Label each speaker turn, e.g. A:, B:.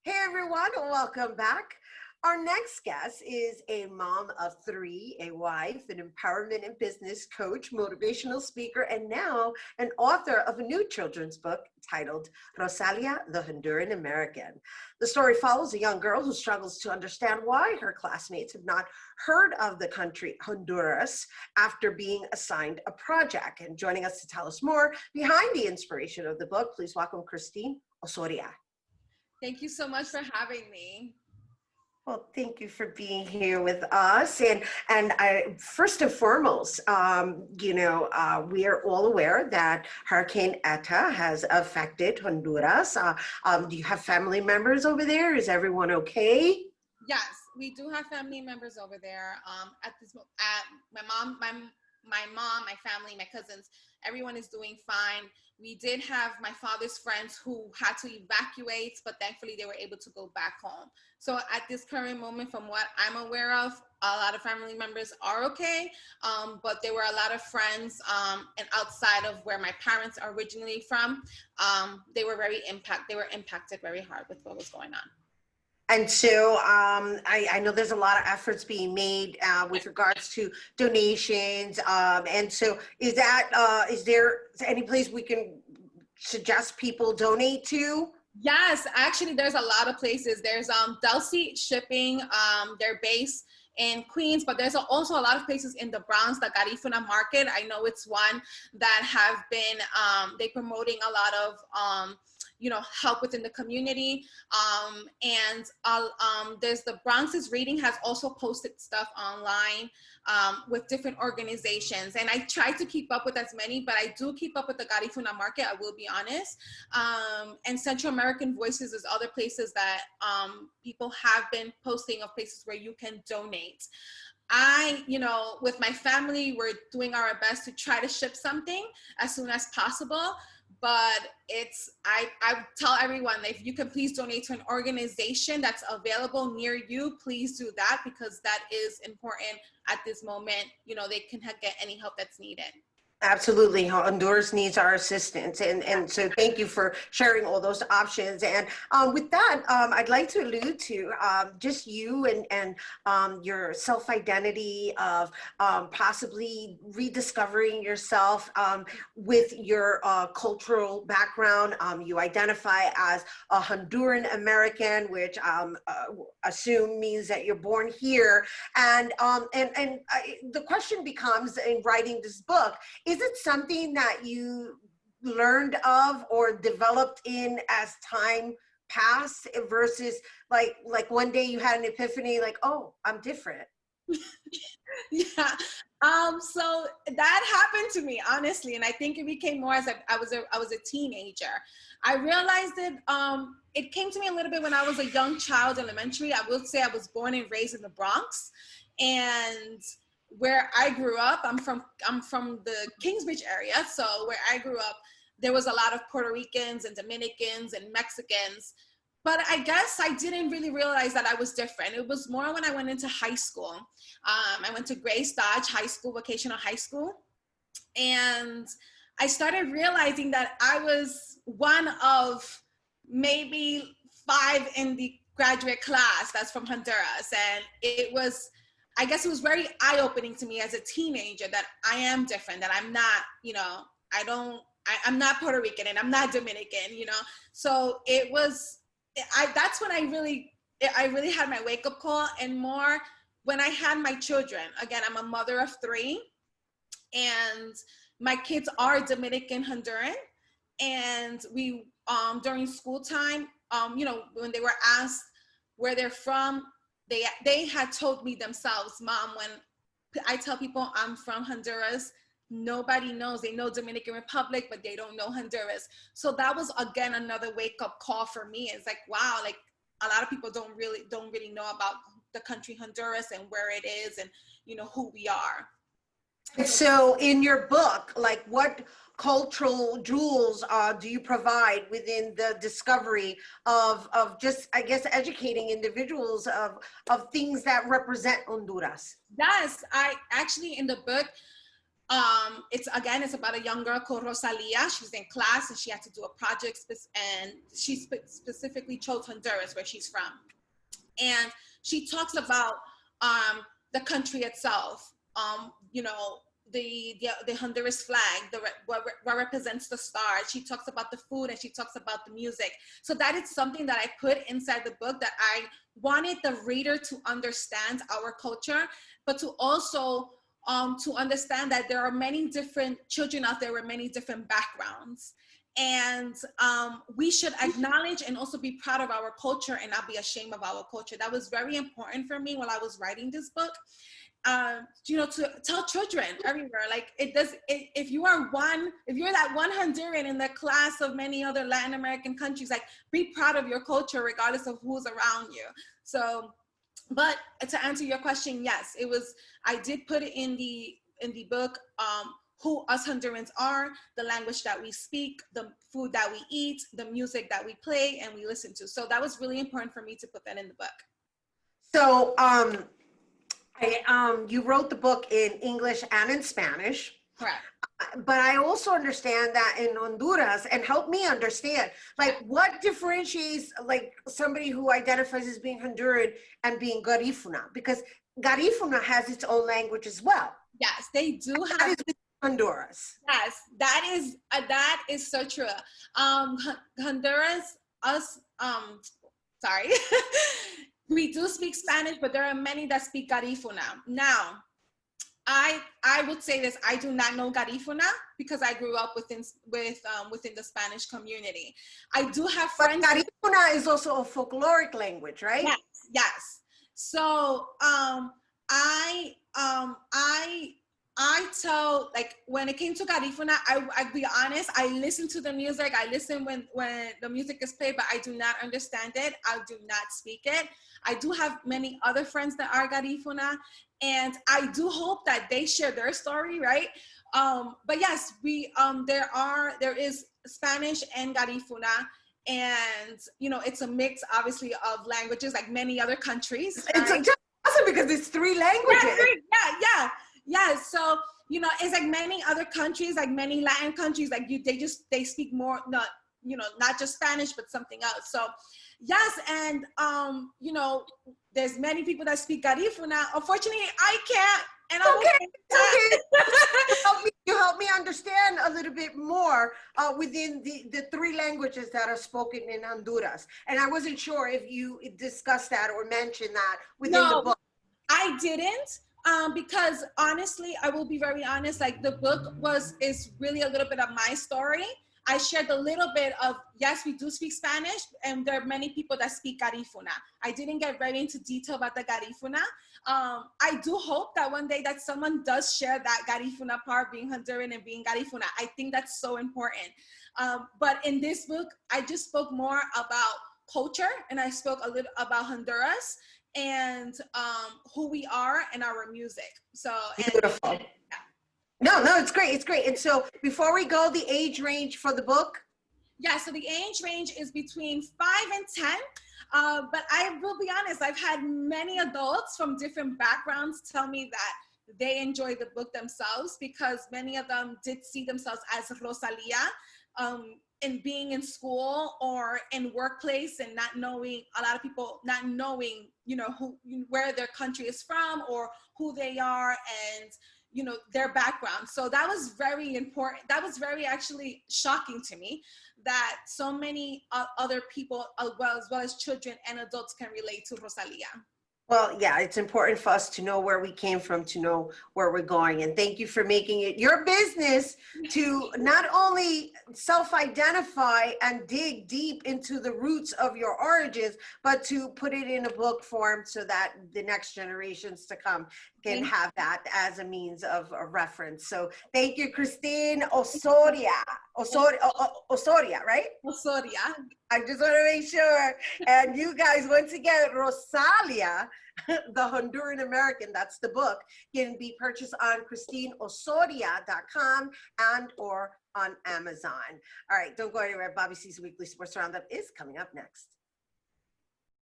A: Hey everyone, welcome back. Our next guest is a mom of three, a wife, an empowerment and business coach, motivational speaker, and now an author of a new children's book titled Rosalia The Honduran American. The story follows a young girl who struggles to understand why her classmates have not heard of the country Honduras after being assigned a project. And joining us to tell us more behind the inspiration of the book, please welcome Christine Osoria.
B: Thank you so much for having me.
A: Well, thank you for being here with us. And I, first and foremost, we are all aware that Hurricane Eta has affected Honduras. Do you have family members over there? Is everyone okay?
B: Yes, we do have family members over there. At my mom, my family, my cousins, everyone is doing fine. We did have my father's friends who had to evacuate, but thankfully they were able to go back home. So at this current moment, from what I'm aware of, a lot of family members are okay, but there were a lot of friends and outside of where my parents are originally from, they were impacted very hard with what was going on.
A: And so I know there's a lot of efforts being made with regards to donations. And so is there any place we can suggest people donate to?
B: Yes, actually there's a lot of places. There's Delsey Shipping, they're based in Queens, but there's also a lot of places in the Bronx, the Garifuna market. I know it's one that have been, they promoting a lot of, help within the community. There's the Bronx's Reading has also posted stuff online with different organizations. And I try to keep up with as many, but I do keep up with the Garifuna market, I will be honest. And Central American Voices is other places that people have been posting of places where you can donate. With my family, we're doing our best to try to ship something as soon as possible. But I tell everyone, if you can please donate to an organization that's available near you, please do that, because that is important at this moment. They can get any help that's needed.
A: Absolutely. Honduras needs our assistance. And so thank you for sharing all those options. And with that, I'd like to allude to just you and your self-identity of possibly rediscovering yourself with your cultural background. You identify as a Honduran American, which assume means that you're born here. And the question becomes, in writing this book, is it something that you learned of or developed in as time passed versus like one day you had an epiphany, like, oh, I'm different?
B: Yeah. So that happened to me, honestly. And I think it became more as I was a teenager. I realized it came to me a little bit when I was a young child, elementary. I will say I was born and raised in the Bronx, and where I grew up, I'm from the Kingsbridge area. So where I grew up, there was a lot of Puerto Ricans and Dominicans and Mexicans. But I guess I didn't really realize that I was different. It was more when I went into high school. I went to Grace Dodge High School, vocational high school. And I started realizing that I was one of maybe 5 in the graduate class that's from Honduras. And I guess it was very eye-opening to me as a teenager that I am different, that I'm not, I'm not Puerto Rican and I'm not Dominican, So that's when I really had my wake-up call, and more when I had my children. Again, I'm a mother of 3, and my kids are Dominican Honduran. And we, during school time, when they were asked where they're from, they had told me themselves, Mom, when I tell people I'm from Honduras, nobody knows. They know Dominican Republic, but they don't know Honduras. So that was, again, another wake-up call for me. It's like, wow, like a lot of people don't really know about the country Honduras and where it is and, who we are.
A: So in your book, like, what cultural jewels do you provide within the discovery of just, I guess, educating individuals of things that represent Honduras?
B: Yes, I actually, in the book, It's about a young girl called Rosalia. She's in class and she had to do a project, and she specifically chose Honduras, where she's from. And she talks about the country itself, you know, the Honduras flag, what represents the stars. She talks about the food and she talks about the music. So that is something that I put inside the book, that I wanted the reader to understand our culture, but to also to understand that there are many different children out there with many different backgrounds. And we should acknowledge and also be proud of our culture and not be ashamed of our culture. That was very important for me while I was writing this book. You know, to tell children everywhere, like if you're that one Honduran in the class of many other Latin American countries, like be proud of your culture regardless of who's around you. So, but to answer your question, yes, I did put it in the book, who us Hondurans are, the language that we speak, the food that we eat, the music that we play and we listen to. So that was really important for me to put that in the book.
A: So, you wrote the book in English and in Spanish.
B: Correct.
A: But I also understand that in Honduras, and help me understand, like what differentiates like somebody who identifies as being Honduran and being Garifuna? Because Garifuna has its own language as well.
B: Yes, they do have.
A: That is Honduras.
B: Yes, that is so true. Honduras, sorry, we do speak Spanish, but there are many that speak Garifuna. Now, I would say this: I do not know Garifuna because I grew up within the Spanish community. I do have friends.
A: But Garifuna is also a folkloric language, right?
B: Yes, yes. So I tell, like, when it came to Garifuna, I'd be honest, I listen to the music. I listen when the music is played, but I do not understand it. I do not speak it. I do have many other friends that are Garifuna, and I do hope that they share their story, right? But yes, there is Spanish and Garifuna, and, you know, it's a mix, obviously, of languages like many other countries.
A: Right? It's awesome because it's 3 languages.
B: Yeah. So, you know, it's like many other countries, like many Latin countries, like they speak more, not just Spanish, but something else. So yes. And, you know, there's many people that speak Garifuna. Unfortunately, I can't. And
A: okay. You help me understand a little bit more within the 3 languages that are spoken in Honduras. And I wasn't sure if you discussed that or mentioned that within the book.
B: I didn't. Because honestly, I will be very honest, like the book is really a little bit of my story. I shared a little bit of, yes, we do speak Spanish, and there are many people that speak Garifuna. I didn't get very into detail about the Garifuna. I do hope that one day that someone does share that Garifuna part, being Honduran and being Garifuna. I think that's so important. But in this book, I just spoke more about culture, and I spoke a little about Honduras and who we are and our music. So
A: beautiful. Yeah. No, it's great. And so before we go, the age range for the book?
B: Yeah, so the age range is between 5 and 10. But I will be honest, I've had many adults from different backgrounds tell me that they enjoy the book themselves, because many of them did see themselves as Rosalia, in being in school or in workplace, and not knowing, a lot of people not knowing, you know, where their country is from or who they are, and, you know, their background. So that was very important. That was very actually shocking to me, that so many other people, as well as children and adults, can relate to Rosalia.
A: Well, yeah, it's important for us to know where we came from, to know where we're going. And thank you for making it your business to not only self-identify and dig deep into the roots of your origins, but to put it in a book form so that the next generations to come can have that as a means of a reference. So thank you, Christine Osoria, right?
B: Osoria.
A: I just want to make sure. And you guys, once again, Rosalia, the Honduran American, that's the book, can be purchased on ChristineOsoria.com and or on Amazon. All right, don't go anywhere. Bobby C's Weekly Sports Roundup is coming up next.